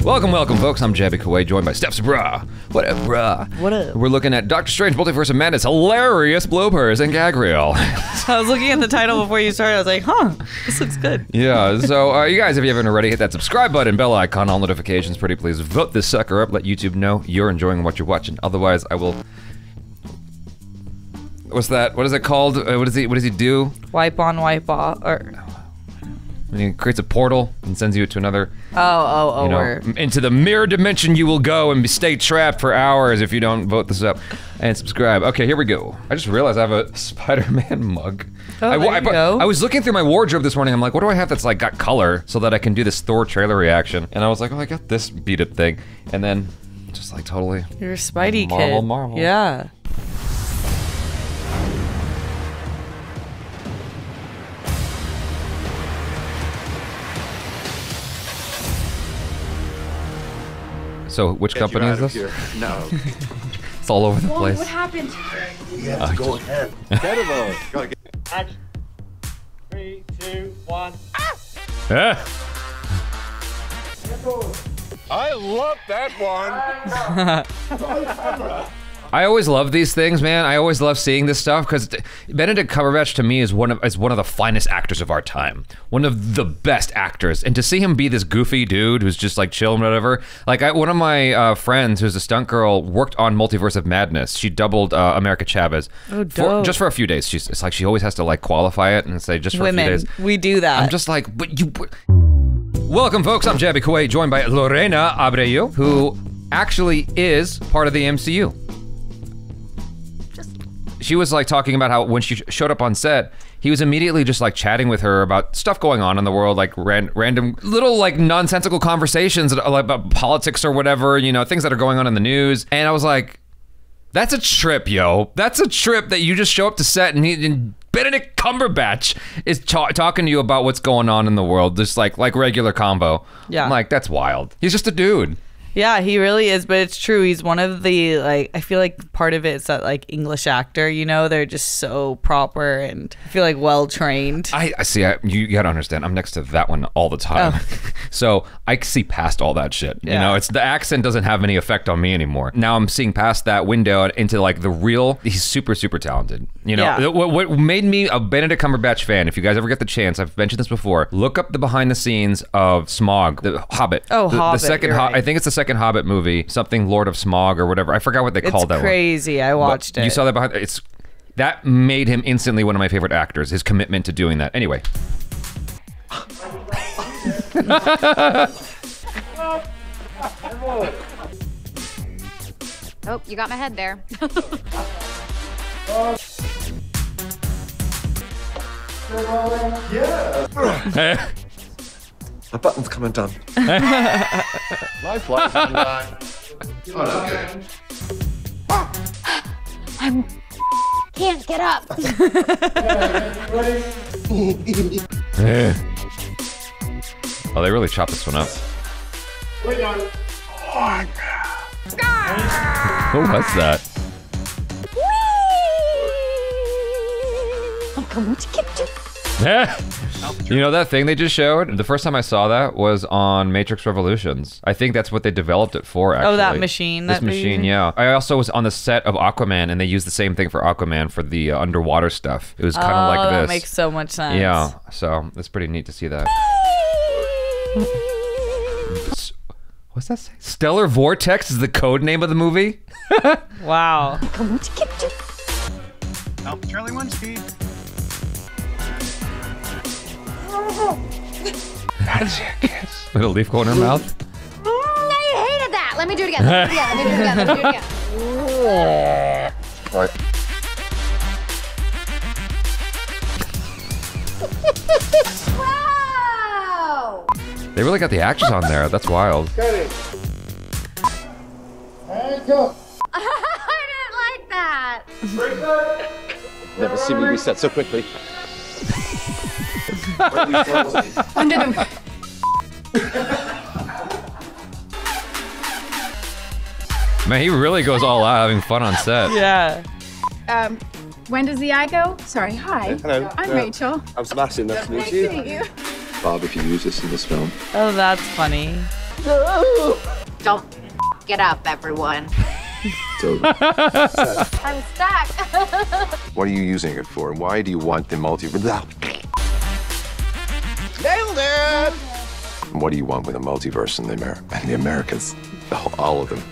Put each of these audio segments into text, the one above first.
Welcome, folks. I'm Jabby Kuwait, joined by Steps Brah. What up, brah? What up? We're looking at Doctor Strange Multiverse of Madness, hilarious bloopers and gag reel. I was looking at the title before you started. I was like, huh, this looks good. Yeah, so you guys, if you haven't already, hit that subscribe button, bell icon, all notifications. Pretty please vote this sucker up. Let YouTube know you're enjoying what you're watching. Otherwise, I will... What's that? What is it called? What does he do? Wipe on, wipe off, or... When he creates a portal and sends you to another... into the mirror dimension you will go and stay trapped for hours if you don't vote this up and subscribe. Okay, here we go. I just realized I have a Spider-Man mug. Oh, there you go. I was looking through my wardrobe this morning. I'm like, what do I have that's like got color so that I can do this Thor trailer reaction? And I was like, oh, I got this beat up thing. And then just like totally... You're a Spidey kid. Marvel. Yeah. So, which company is this? No. It's all over the place. What happened? You have to go ahead. Gotta get. Action. 3, 2, 1. Ah! I love that one. I always love these things, man. I always love seeing this stuff because Benedict Cumberbatch to me is one of the finest actors of our time, one of the best actors. And to see him be this goofy dude who's just like chill and whatever. Like one of my friends, who's a stunt girl, worked on Multiverse of Madness. She doubled America Chavez, just for a few days. It's like she always has to like qualify it and say just for a few days. We do that. I'm just like, but you. Welcome, folks. I'm Jabby Kuwait, joined by Lorena Abreu, who actually is part of the MCU. She was like talking about how when she showed up on set, he was immediately just like chatting with her about stuff going on in the world, like random little like nonsensical conversations about politics or whatever, you know, things that are going on in the news. And I was like, that's a trip, yo. That's a trip that you just show up to set and Benedict Cumberbatch is talking to you about what's going on in the world, just like regular combo. Yeah. I'm like, that's wild. He's just a dude. Yeah, he really is, but it's true. He's one of the, like, I feel like part of it is that, like, English actor, you know, they're just so proper and I feel like well-trained. I see, you gotta understand, I'm next to that one all the time. Oh. So I see past all that shit. Yeah. You know, the accent doesn't have any effect on me anymore. Now I'm seeing past that window into like the real, he's super, super talented. You know, yeah. What made me a Benedict Cumberbatch fan, if you guys ever get the chance, I've mentioned this before, look up the behind the scenes of Smaug, the Hobbit. Oh, Hobbit, the second right. I think it's the second Hobbit movie, something Lord of Smog or whatever. I forgot what they called that one. It's crazy. I watched it. You saw that behind. That made him instantly one of my favorite actors. His commitment to doing that. Anyway. Oh, you got my head there. Yeah. My button's come undone. Life. I can't get up. Oh, they really chopped this one up. What was that? I'm going to get you. You know that thing they just showed? The first time I saw that was on Matrix Revolutions. I think that's what they developed it for, actually. Oh, that machine. This machine, yeah. I also was on the set of Aquaman, and they used the same thing for Aquaman for the underwater stuff. It was kind of like this. That makes so much sense. Yeah, so it's pretty neat to see that. What's that say? Stellar Vortex is the code name of the movie? Wow. I'm going to get you. Alpha Charlie 1 speed. That's your kiss. Little leaf go in her mouth. I hated that. Let me do it again. Let me do it again. Wow! They really got the actors on there. That's wild. I didn't like that. Never seen me reset so quickly. Under them. Man, he really goes all out having fun on set. Yeah. When does the eye go? Sorry, hi. Hello. I'm Rachel. I'm Sebastian, nice to meet Nice you. to meet you. Barbie, if you use this in this film. Oh, that's funny. Don't get up, everyone. I'm stuck. What are you using it for? Why do you want the multiverse? Nailed it! What do you want with a multiverse in the Americas? All of them.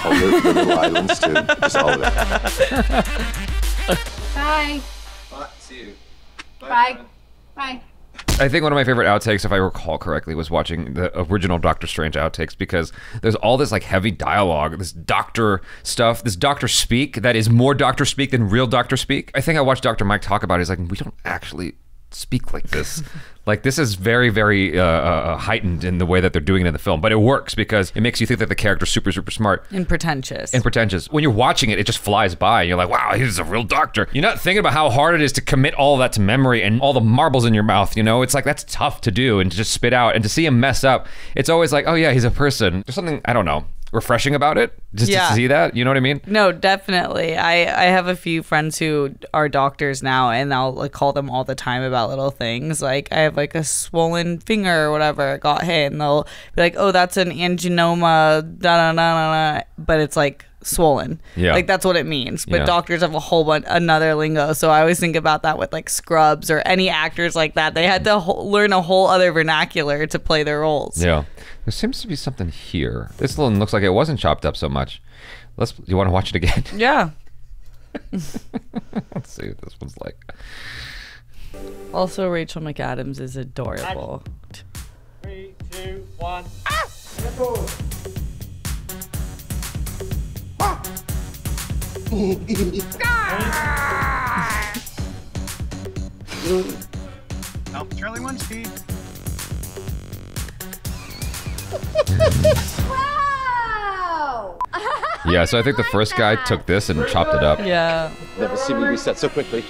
All the little islands too. Just all of it. Bye. See you. Bye. Bye. I think one of my favorite outtakes, if I recall correctly, was watching the original Doctor Strange outtakes, because there's all this like heavy dialogue, this doctor stuff, this doctor speak that is more doctor speak than real doctor speak. I think I watched Dr. Mike talk about it. He's like, we don't actually speak like this. Like, this is very, very heightened in the way that they're doing it in the film, but it works because it makes you think that the character's super, super smart. And pretentious. And pretentious. When you're watching it, it just flies by. You're like, wow, he's a real doctor. You're not thinking about how hard it is to commit all of that to memory and all the marbles in your mouth, you know? It's like, that's tough to do and to just spit out. And to see him mess up, it's always like, oh yeah, he's a person. There's something, I don't know, refreshing about it, just to see that, you know what I mean? No, definitely. I have a few friends who are doctors now, and I'll like call them all the time about little things. Like, I have like a swollen finger or whatever, got hit, and they'll be like, oh, that's an angioma, da da da da, but it's like swollen. Yeah. Like, that's what it means. But Yeah. doctors have a whole bunch another lingo. So I always think about that with like Scrubs or any actors like that. They had to learn a whole other vernacular to play their roles. Yeah. There seems to be something here. This one looks like it wasn't chopped up so much. You want to watch it again? Yeah. Let's see what this one's like. Also, Rachel McAdams is adorable. 3, 2, 1. Alpha Charlie 1 speed. Wow! Yeah, so I think the first guy took this and chopped it up. Yeah. Never see me reset so quickly.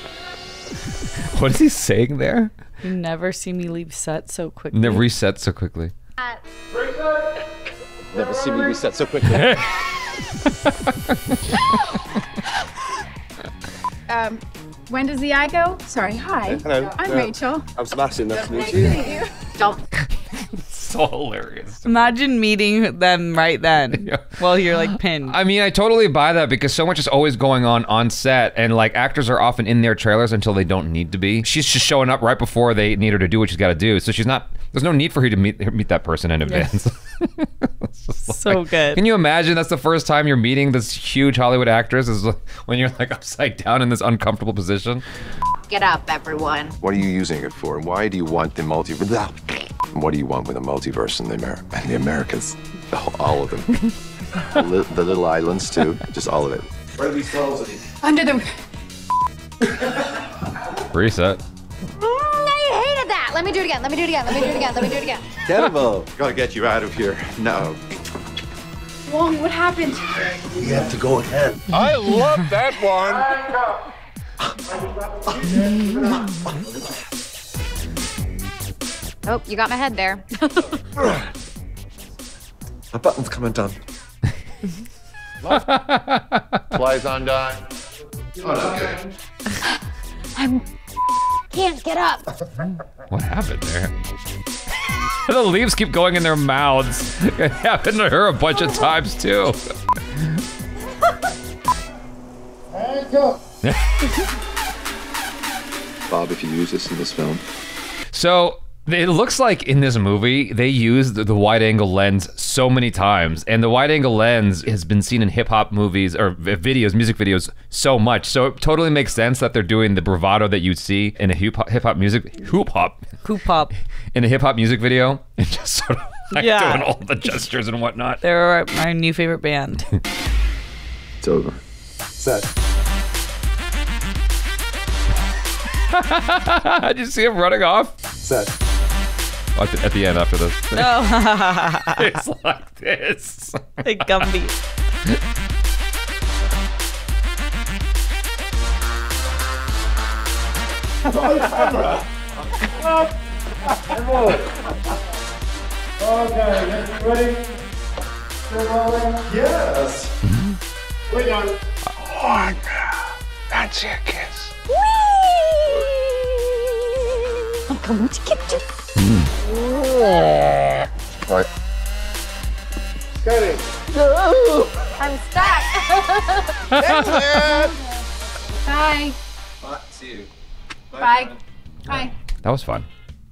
What is he saying there? You never see me leave set so quickly. Never reset so quickly. Never see me reset so quickly. When does the eye go? Sorry, hi. Hello. I'm Rachel. I'm Sebastian. Nice to meet you. Don't. So hilarious. Imagine meeting them right then Yeah. while you're like pinned. I mean, I totally buy that because so much is always going on set, and like actors are often in their trailers until they don't need to be. She's just showing up right before they need her to do what she's got to do, so she's not. There's no need for her to meet that person in advance. It's just So good. Can you imagine that's the first time you're meeting this huge Hollywood actress is when you're like upside down in this uncomfortable position? Get up, everyone. What are you using it for? Why do you want the multiverse? What do you want with a multiverse in the Americas? All of them. The little islands too. Just all of it. Where are these tunnels? Under the. Reset. I hated that. Let me do it again. Let me do it again. Let me do it again. Let me do it again. Terrible. Gotta get you out of here. No. Wong, what happened? We have to go again. I love that one. Oh, you got my head there. My button's coming done. Flies on dime. Can't get up. What happened there? The leaves keep going in their mouths. It happened to her a bunch of times too. Bob, if you use this in this film. So it looks like in this movie they used the wide angle lens so many times, and the wide angle lens has been seen in hip hop movies or videos, music videos, so much. So it totally makes sense that they're doing the bravado that you'd see in a hip hop music in a hip hop music video, and just sort of like doing all the gestures and whatnot. They're my new favorite band. It's over. Set. Did you see him running off? Set. At the end after this. No. It's like this. Like Gumby. Okay, ready? Still rolling? Yes. We're done. That's your kiss. I'm coming to get you. Right. Cutting. I'm stuck. Bye. See you. Bye. Bye. That was fun.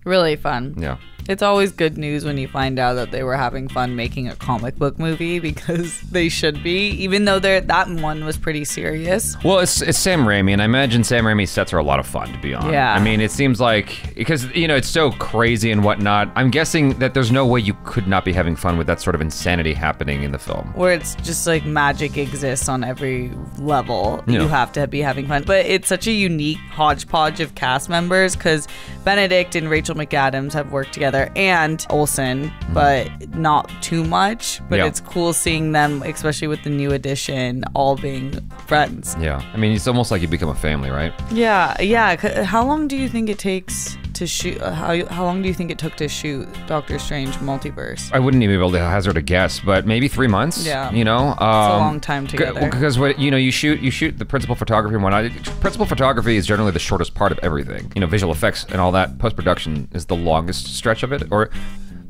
Really fun. Yeah. It's always good news when you find out that they were having fun making a comic book movie, because they should be, even though that one was pretty serious. Well, it's Sam Raimi, and I imagine Sam Raimi's sets are a lot of fun, to be honest. Yeah. I mean, it seems like, because, you know, it's so crazy and whatnot, I'm guessing that there's no way you could not be having fun with that sort of insanity happening in the film. Where it's just like magic exists on every level. Yeah. You have to be having fun. But it's such a unique hodgepodge of cast members, because Benedict and Rachel McAdams have worked together, and Olsen, but not too much. But Yeah. it's cool seeing them, especially with the new edition, all being friends. Yeah. I mean, it's almost like you become a family, right? Yeah. How long do you think it takes to shoot? How long do you think it took to shoot Doctor Strange Multiverse? I wouldn't even be able to hazard a guess, but maybe 3 months. Yeah. You know, It's a long time together. Because what you shoot the principal photography and whatnot. Principal photography is generally the shortest part of everything. You know, visual effects and all that. Post production is the longest stretch of it, or.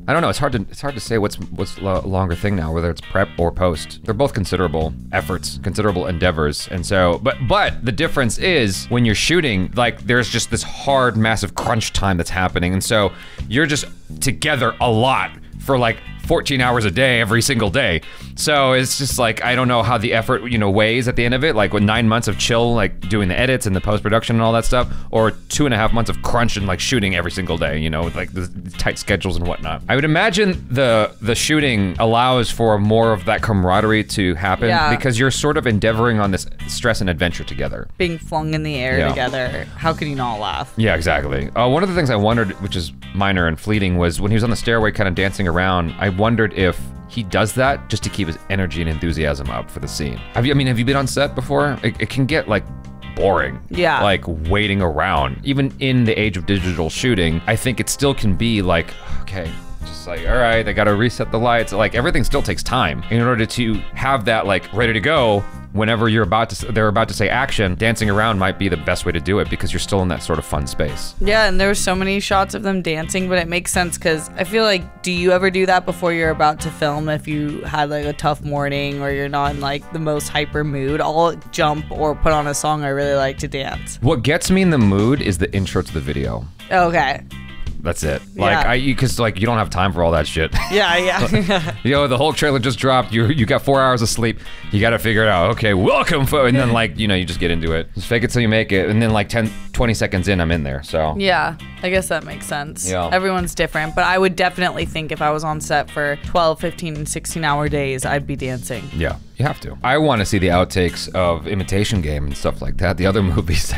I don't know. It's hard to say what's a longer thing now, whether it's prep or post. They're both considerable efforts, considerable endeavors, and so. But the difference is when you're shooting, like there's just this hard, massive crunch time that's happening, and so you're just together a lot for like 14 hours a day every single day. So it's just like, I don't know how the effort, you know, weighs at the end of it, like with 9 months of chill, like doing the edits and the post-production and all that stuff, or 2.5 months of crunch and like shooting every single day, you know, with like the tight schedules and whatnot. I would imagine the shooting allows for more of that camaraderie to happen, Yeah. because you're sort of endeavoring on this stress and adventure together. Being flung in the air Yeah. together. How could you not laugh? Yeah, exactly. One of the things I wondered, which is minor and fleeting, was when he was on the stairway kind of dancing around, I wondered if he does that just to keep his energy and enthusiasm up for the scene. Have you been on set before? It can get like boring. Yeah. Like waiting around. Even in the age of digital shooting, I think it still can be like, okay, just like, all right, they gotta reset the lights. Like everything still takes time. In order to have that like ready to go, whenever they're about to say action, dancing around might be the best way to do it, because you're still in that sort of fun space. Yeah, and there were so many shots of them dancing, but it makes sense because I feel like, do you ever do that before you're about to film? If you had like a tough morning or you're not in like the most hyper mood, I'll jump or put on a song I really like to dance. What gets me in the mood is the intro to the video. Okay. That's it. Like Yeah. because like you don't have time for all that shit. Yeah. You know, the whole trailer just dropped. You got 4 hours of sleep. You got to figure it out. Okay, welcome, and then like you just get into it. Just fake it till you make it, and then like 10-20 seconds in, I'm in there. So Yeah, I guess that makes sense. Yeah. Everyone's different, but I would definitely think if I was on set for 12, 15, and 16-hour days, I'd be dancing. yeah, you have to. I want to see the outtakes of Imitation Game and stuff like that. The other movies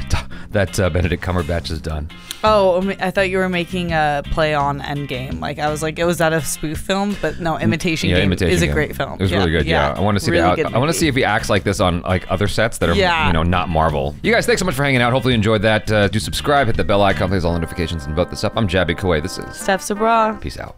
that Benedict Cumberbatch has done. Oh, I thought you were making a play on Endgame. Like, I was like, was that a spoof film? But no, Imitation Game is a great film. It was really good. Yeah, I want to see really I want to see if he acts like this on like other sets that are Yeah. not Marvel. You guys, thanks so much for hanging out. Hopefully you enjoyed that. Do subscribe, hit the bell icon, please all notifications, and vote this up. I'm Jabby Kouay. This is Steph Sabra. Peace out.